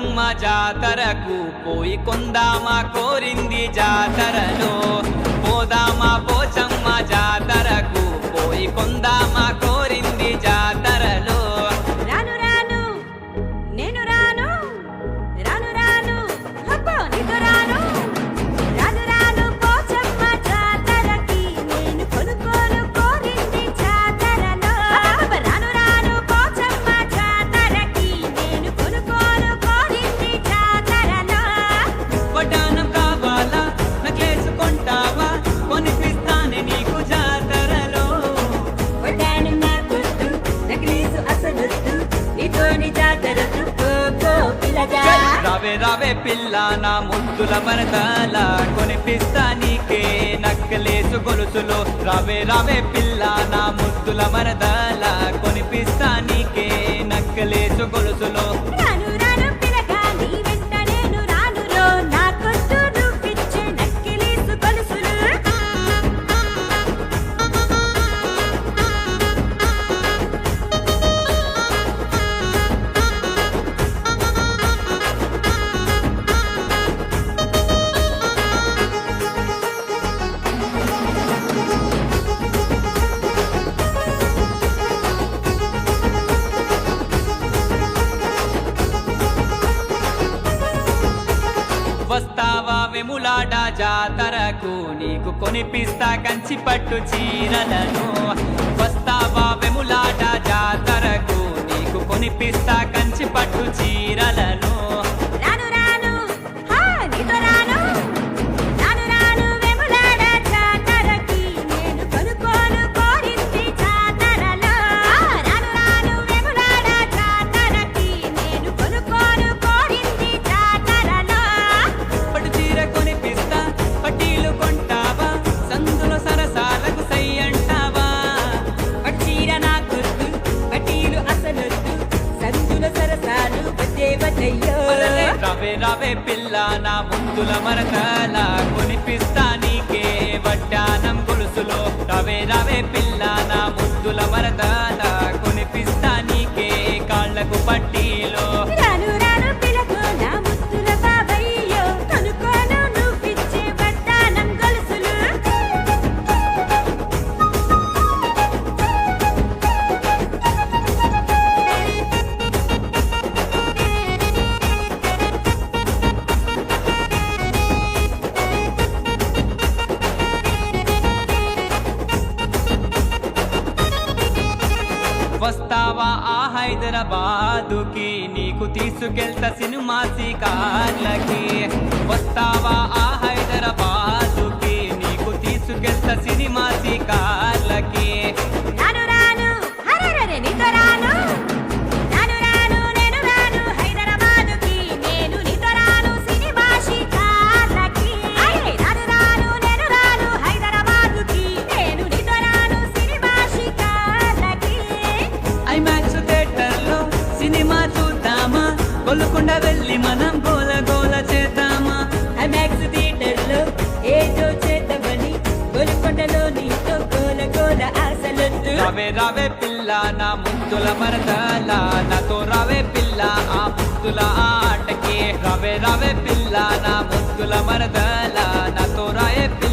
పోచమ్మ జాతరకు పోయి కొందామా కోరింది జాతరలో పోదామా పోచమ్మ జాతరకు పోయి కొందామా కోరింది జాతరలో రాను రాను నేను రాను రాను రాను అబ్బో నీతో రాను రాను రాను పోచమ్మ జాతరకి నేను కొనుక్కోను కోరింది జాతరలో రాను రాను పోచమ్మ జాతరకి నేను కొనుక్కోను కోరింది జాతరలో వడ్డానం కావాలా నక్లేసు కొంటావా కొనిపిస్తానే నీకు జాతరలో వడ్డానం నాకొద్దు నక్లీసు అసలొద్దు నీతోని జాతరకు పో పిల్లగా రావే రావే పిల్ల నా ముద్దుల మరదల కొనిపిస్తా నీకే నక్కలేసు గొలుసులో రావే రావే పిల్ల నా ముద్దుల మరదల కొనిపిస్తా నీకే నక్కలేసు గొలుసులో రాను రాను పిల్లగా నీ వెంట నేను రానురో నాకొద్దు నువ్విచ్చే నక్కిలీసు గొలుసులు వస్తావా వెములాడ జాతరకు నీకు కొనిపిస్తా కంచి పట్టు చీరలను వస్తావా వెములాడ జాతరకు నీకు కొనిపిస్తా కంచి పట్టు చీరలను రాను రాను హా నీతో రాను రాను రాను వెములాడ జాతరకి నేను కొనుక్కోను కోరింది జాతరలో రాను రాను వెములాడ జాతరకి నేను కొనుక్కోను కోరింది జాతరలో పట్టు చీర కొనిపిస్తా పట్టీలు కొంటావా సందులో సరసాలకు సై అంటావా పట్టీర నాకొద్దు పట్టీలు అసలొద్దు సందుల సరసాలు బదేవదయ్యో రావే రావే పిల్ల నా ముద్దుల మరదల కొనిపిస్తా నీకే వడ్డానం గొలుసులో రావే రావే పిల్ల నా ముద్దుల మరదల కొనిపిస్తా నీకే కాళ్ళకు పట్టీలో రాను రాను పిలకు నా ముద్దుల బాబయ్యో కనుక్కోను నువ్విచ్చే వడ్డానం గొలుసులు వస్తావా ఆ హైదరాబాదుకి నీకు తీసుకెళ్తా సినిమా కార్లకి వస్తావా ఆ హైదరాబాదుకి నీకు తీసుకెళ్తా సినిమా కార్లకి రాను రాను హరరరే నీతో రాను రాను రాను నేను రాను హైదరాబాదుకి నేను నీతో రాను సినిమా షికార్లకి రాను రాను నేను రాను హైదరాబాదుకి నేను నీతో రాను సినిమా షికార్లకి ఐమాక్స్ థియేటర్లో సినిమా చూద్దామా గొల్లుకొండ వెళ్ళి మనం గోల గోల చేద్దామా ఐమాక్స్ థియేటర్లో ఏదో చేద్దామని గోల్కొండలో నీతో గోల గోల ఆశలొద్దు రావే రావే పిల్ల నా ముద్దుల మరదల నాతో రావే పిల్ల ఆ ముద్దుల ఆటకి రావే రావే పిల్ల నా ముద్దుల మరదల నాతో రావే పిల్ల